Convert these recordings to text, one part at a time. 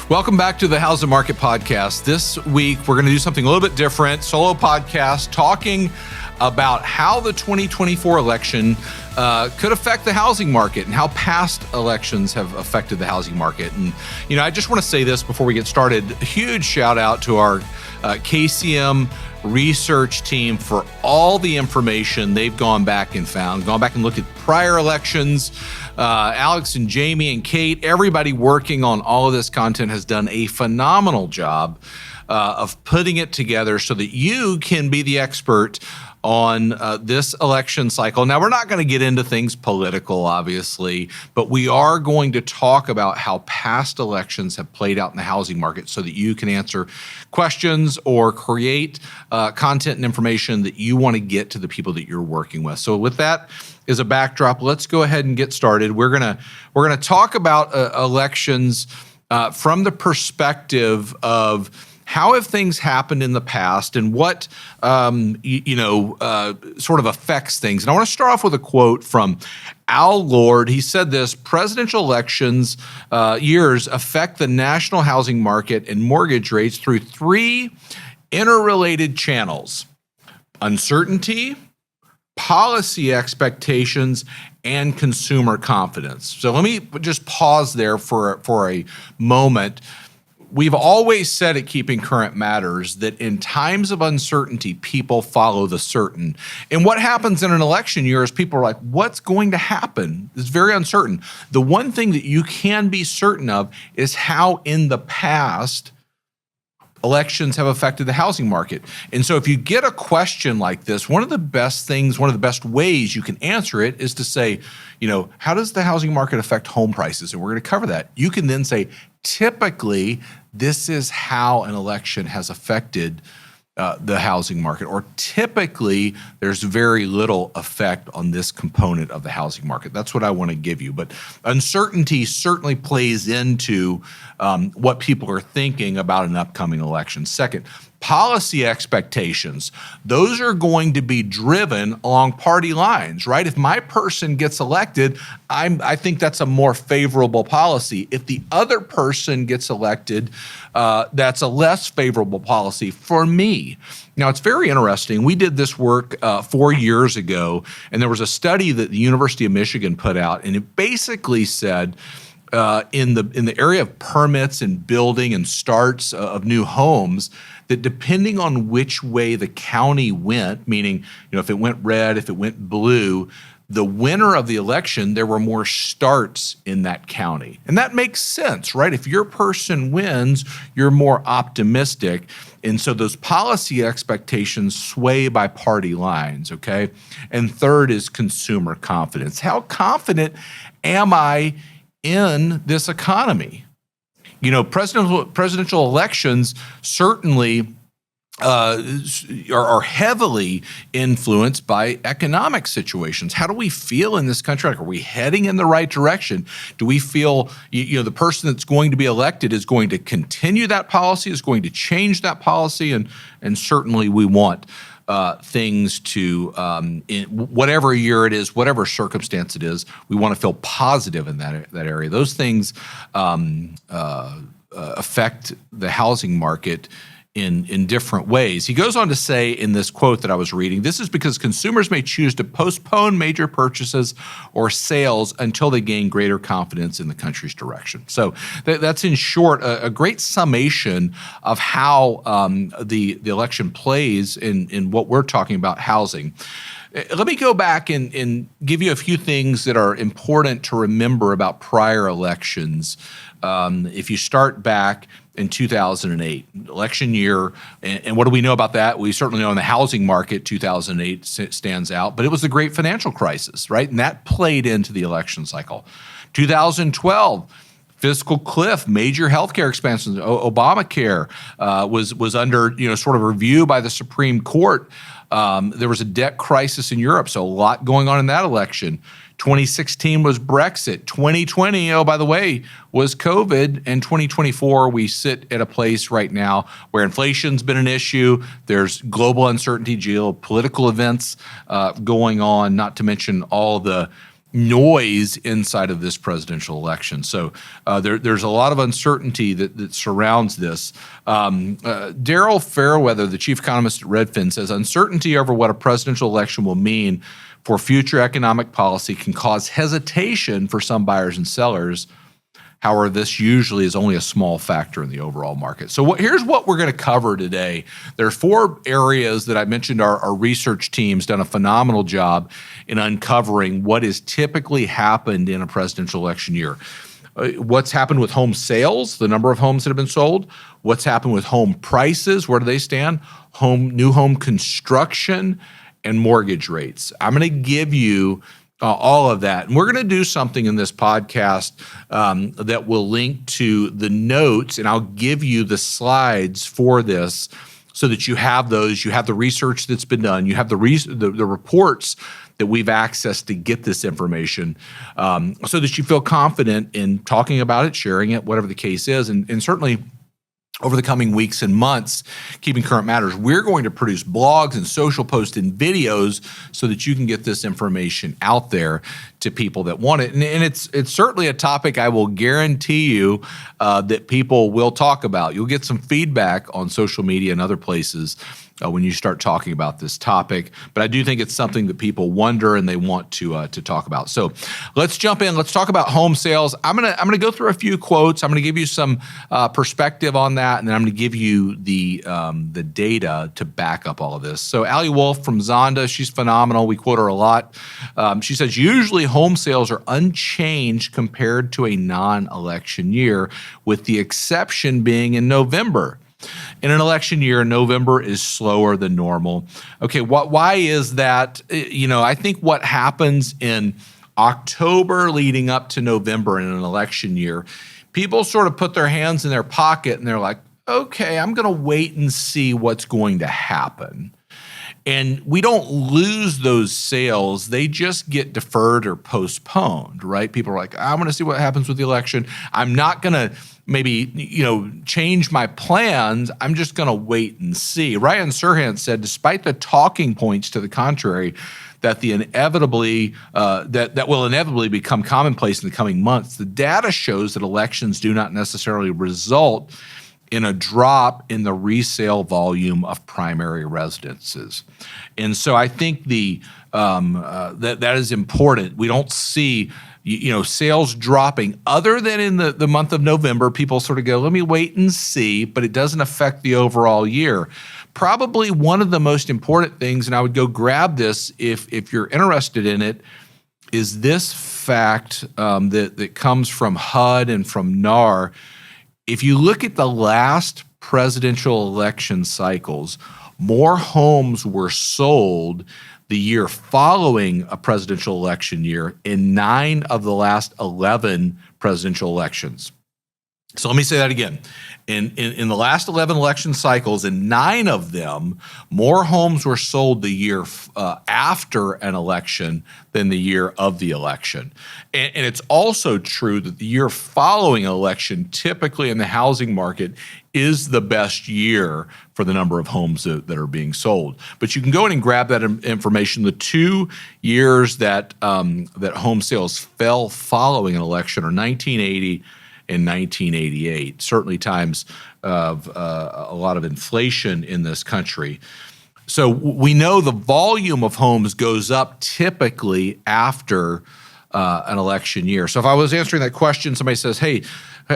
Welcome back to the Housing Market Podcast. This week, we're going to do something a little bit different. Solo podcast talking about how the 2024 election could affect the housing market and how past elections have affected the housing market. And, I just want to say this before we get started. A huge shout out to our KCM research team for all the information they've gone back and looked at prior elections. Alex and Jamie and Kate, everybody working on all of this content has done a phenomenal job of putting it together so that you can be the expert on this election cycle. Now, we're not going to get into things political, obviously, but we are going to talk about how past elections have played out in the housing market so that you can answer questions or create content and information that you want to get to the people that you're working with. So with that as a backdrop, let's go ahead and get started. We're gonna talk about elections from the perspective of how have things happened in the past and what, sort of affects things. And I want to start off with a quote from Al Lord. He said this: presidential elections years affect the national housing market and mortgage rates through three interrelated channels: uncertainty, policy expectations, and consumer confidence. So let me just pause there for a moment. We've always said at Keeping Current Matters that in times of uncertainty, people follow the certain. And what happens in an election year is people are like, what's going to happen? It's very uncertain. The one thing that you can be certain of is how in the past elections have affected the housing market. And so if you get a question like this, one of the best ways you can answer it is to say, how does the housing market affect home prices? And we're going to cover that. You can then say, typically, this is how an election has affected the housing market, or typically there's very little effect on this component of the housing market. That's what I want to give you. But uncertainty certainly plays into what people are thinking about an upcoming election. Second, policy expectations. Those are going to be driven along party lines, right? If my person gets elected, I think that's a more favorable policy. If the other person gets elected, that's a less favorable policy for me. Now, it's very interesting. We did this work 4 years ago, and there was a study that the University of Michigan put out, and it basically said, in the area of permits and building and starts of new homes, that depending on which way the county went, meaning if it went red, if it went blue, the winner of the election, there were more starts in that county. And that makes sense, right? If your person wins, you're more optimistic. And so those policy expectations sway by party lines, okay? And third is consumer confidence. How confident am I in this economy? Presidential elections certainly are heavily influenced by economic situations. How do we feel in this country? Are we heading in the right direction? Do we feel, the person that's going to be elected is going to continue that policy, is going to change that policy? And certainly we want things to, in whatever year it is, whatever circumstance it is, we want to feel positive in that area. Those things affect the housing market in different ways. He goes on to say in this quote that I was reading, this is because consumers may choose to postpone major purchases or sales until they gain greater confidence in the country's direction. So that's in short a great summation of how the election plays in what we're talking about, housing. Let me go back and give you a few things that are important to remember about prior elections. If you start back in 2008, election year, and what do we know about that? We certainly know in the housing market, 2008 stands out, but it was the great financial crisis, right? And that played into the election cycle. 2012, fiscal cliff, major healthcare expansions, Obamacare was under sort of review by the Supreme Court. There was a debt crisis in Europe, so a lot going on in that election. 2016 was Brexit. 2020, oh, by the way, was COVID. And 2024, we sit at a place right now where inflation's been an issue. There's global uncertainty, geopolitical events going on, not to mention all the noise inside of this presidential election. So there's a lot of uncertainty that surrounds this. Daryl Fairweather, the chief economist at Redfin, says uncertainty over what a presidential election will mean for future economic policy can cause hesitation for some buyers and sellers. However, this usually is only a small factor in the overall market. So here's what we're going to cover today. There's 4 areas that I mentioned. Our research team's done a phenomenal job in uncovering what has typically happened in a presidential election year. What's happened with home sales, the number of homes that have been sold. What's happened with home prices, where do they stand? New home construction and mortgage rates. I'm going to give you all of that. And we're going to do something in this podcast that will link to the notes, and I'll give you the slides for this so that you have those. You have the research that's been done. You have the reports that we've accessed to get this information so that you feel confident in talking about it, sharing it, whatever the case is. And certainly, over the coming weeks and months, Keeping Current Matters, we're going to produce blogs and social posts and videos so that you can get this information out there to people that want it. And it's certainly a topic I will guarantee you that people will talk about. You'll get some feedback on social media and other places when you start talking about this topic. But I do think it's something that people wonder and they want to talk about. So let's jump in. Let's talk about home sales. I'm gonna go through a few quotes. I'm gonna give you some perspective on that, and then I'm gonna give you the data to back up all of this. So Allie Wolf from Zonda, she's phenomenal. We quote her a lot. She says, usually home sales are unchanged compared to a non-election year, with the exception being in November. In an election year, November is slower than normal. Okay, why is that? I think what happens in October leading up to November in an election year, people sort of put their hands in their pocket and they're like, okay, I'm going to wait and see what's going to happen. And we don't lose those sales. They just get deferred or postponed, right? People are like, I'm going to see what happens with the election. I'm not going to maybe, change my plans. I'm just going to wait and see. Ryan Serhant said, despite the talking points to the contrary, that that will inevitably become commonplace in the coming months, the data shows that elections do not necessarily result in a drop in the resale volume of primary residences. And so I think that is important. We don't see sales dropping other than in the month of November. People sort of go, let me wait and see, but it doesn't affect the overall year. Probably one of the most important things, and I would go grab this if you're interested in it, is this fact that comes from HUD and from NAR. If you look at the last presidential election cycles, more homes were sold the year following a presidential election year in 9 of the last 11 presidential elections. So let me say that again. In the last 11 election cycles, in 9 of them, more homes were sold the year after an election than the year of the election. And it's also true that the year following an election, typically in the housing market, is the best year for the number of homes that are being sold. But you can go in and grab that information. The 2 years that home sales fell following an election are 1980 in 1988, certainly times of a lot of inflation in this country. So we know the volume of homes goes up typically after an election year. So if I was answering that question, somebody says, hey,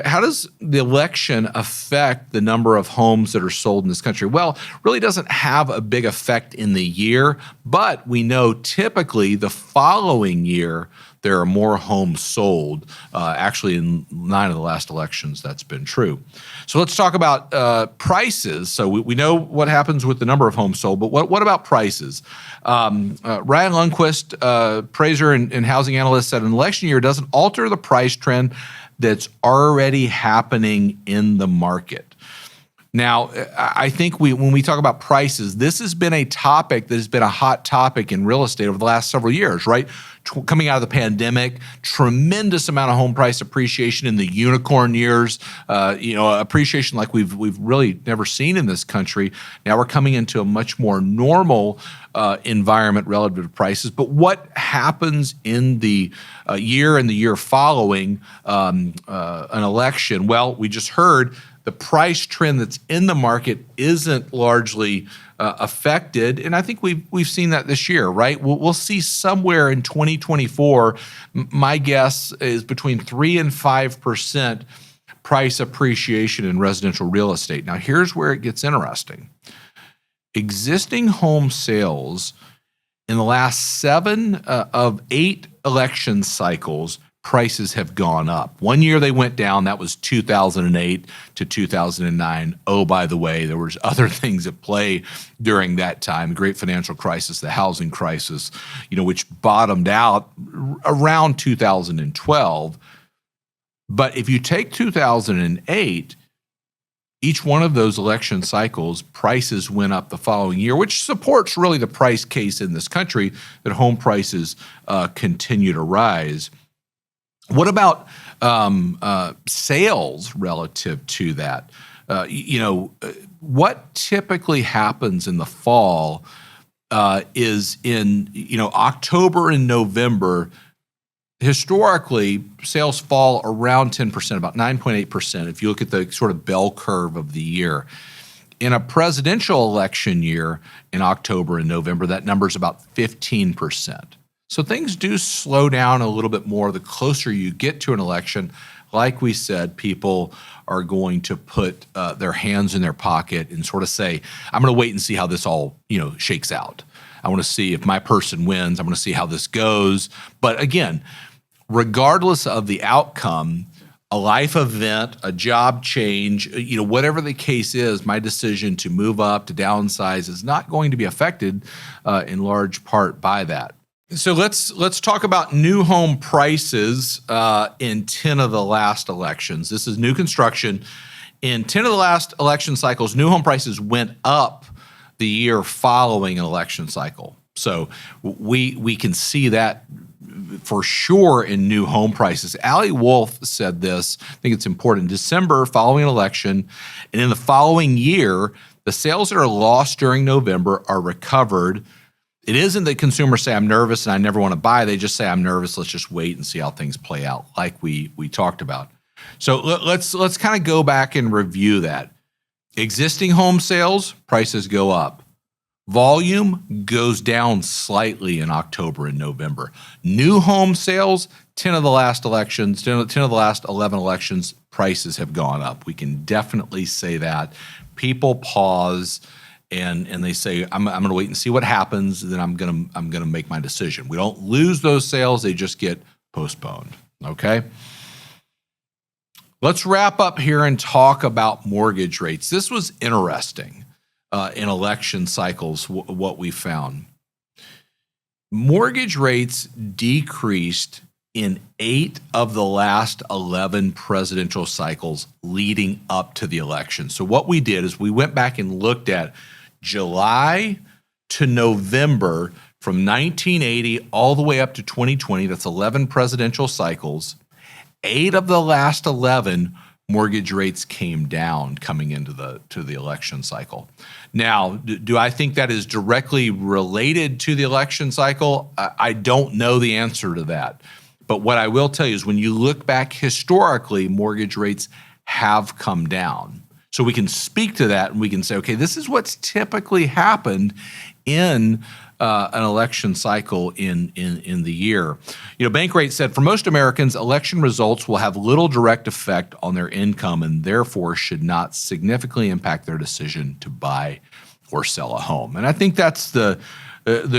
how does the election affect the number of homes that are sold in this country? Well, really doesn't have a big effect in the year, but we know typically the following year there are more homes sold. Actually, in 9 of the last elections, that's been true. So let's talk about prices. So we know what happens with the number of homes sold, but what about prices? Ryan Lundquist, praiser and housing analyst, said an election year doesn't alter the price trend that's already happening in the market. Now, I think when we talk about prices, this has been a topic that has been a hot topic in real estate over the last several years, right? Coming out of the pandemic, tremendous amount of home price appreciation in the unicorn years, appreciation like we've really never seen in this country. Now we're coming into a much more normal environment relative to prices. But what happens in the year and the year following an election? Well, we just heard the price trend that's in the market isn't largely affected, and I think we've seen that this year, right? We'll see somewhere in 2024. My guess is between 3 and 5% price appreciation in residential real estate. Now, here's where it gets interesting. Existing home sales in the last 7 of 8 election cycles, prices have gone up. One year they went down, that was 2008 to 2009. Oh, by the way, there was other things at play during that time, the great financial crisis, the housing crisis, which bottomed out around 2012. But if you take 2008, each one of those election cycles, prices went up the following year, which supports really the price case in this country that home prices continue to rise. What about sales relative to that? What typically happens in the fall is in October and November. Historically, sales fall around 10%, about 9.8%, if you look at the sort of bell curve of the year. In a presidential election year in October and November, that number is about 15%. So things do slow down a little bit more the closer you get to an election. Like we said, people are going to put their hands in their pocket and sort of say, I'm going to wait and see how this all shakes out. I want to see if my person wins. I'm going to see how this goes. But again, regardless of the outcome, a life event, a job change, whatever the case is, my decision to move up, to downsize is not going to be affected in large part by that. So let's talk about new home prices in 10 of the last elections. This is new construction. In 10 of the last election cycles, new home prices went up the year following an election cycle. So we can see that for sure in new home prices. Ali Wolf said this, I think it's important, in December following an election, and in the following year, the sales that are lost during November are recovered. It isn't that consumers say, I'm nervous and I never want to buy. They just say, I'm nervous. Let's just wait and see how things play out, like we talked about. So let's kind of go back and review that. Existing home sales, prices go up. Volume goes down slightly in October and November. New home sales, 10 of the last elections, 10 of the last 11 elections, prices have gone up. We can definitely say that. People pause and they say, I'm going to wait and see what happens, and then I'm going to make my decision. We don't lose those sales, they just get postponed, okay? Let's wrap up here and talk about mortgage rates. This was interesting in election cycles, what we found. Mortgage rates decreased in 8 of the last 11 presidential cycles leading up to the election. So what we did is we went back and looked at July to November from 1980 all the way up to 2020. That's 11 presidential cycles. 8 of the last 11 mortgage rates came down coming into the election cycle. Now, do I think that is directly related to the election cycle? I don't know the answer to that. But what I will tell you is when you look back historically, mortgage rates have come down. So we can speak to that and we can say, okay, this is what's typically happened in an election cycle in the year. Bankrate said, for most Americans, election results will have little direct effect on their income and therefore should not significantly impact their decision to buy or sell a home. And I think that's the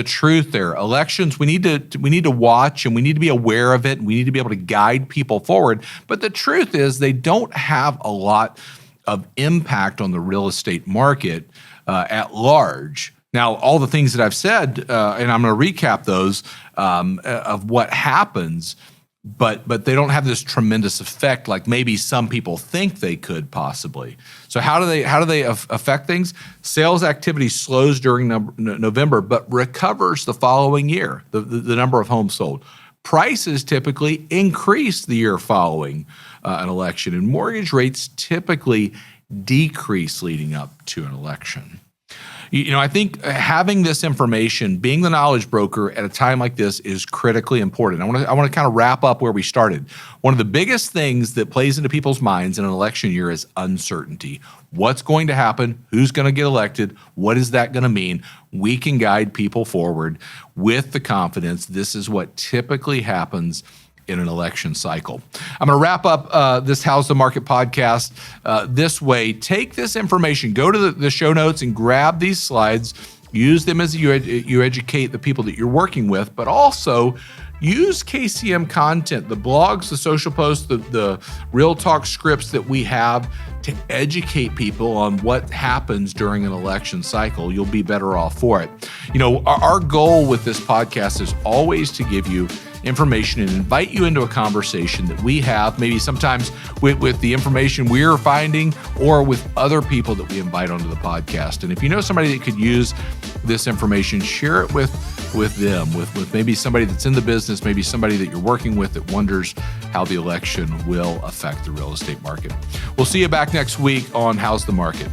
truth there. Elections, we need to watch and we need to be aware of it. And we need to be able to guide people forward. But the truth is they don't have a lot of impact on the real estate market at large. Now, all the things that I've said, and I'm going to recap those of what happens, but they don't have this tremendous effect like maybe some people think they could possibly. So how do they affect things? Sales activity slows during November, but recovers the following year, the number of homes sold. Prices typically increase the year following an election, and mortgage rates typically decrease leading up to an election. I think having this information, being the knowledge broker at a time like this is critically important. I want to kind of wrap up where we started. One of the biggest things that plays into people's minds in an election year is uncertainty. What's going to happen? Who's going to get elected? What is that going to mean? We can guide people forward with the confidence this is what typically happens in an election cycle. I'm going to wrap up this How's the Market podcast this way. Take this information, go to the show notes and grab these slides, use them as you educate the people that you're working with, but also use KCM content, the blogs, the social posts, the Real Talk scripts that we have to educate people on what happens during an election cycle. You'll be better off for it. Our goal with this podcast is always to give you information and invite you into a conversation that we have, maybe sometimes with the information we're finding or with other people that we invite onto the podcast. And if you know somebody that could use this information, share it with them, with maybe somebody that's in the business, maybe somebody that you're working with that wonders how the election will affect the real estate market. We'll see you back next week on How's the Market.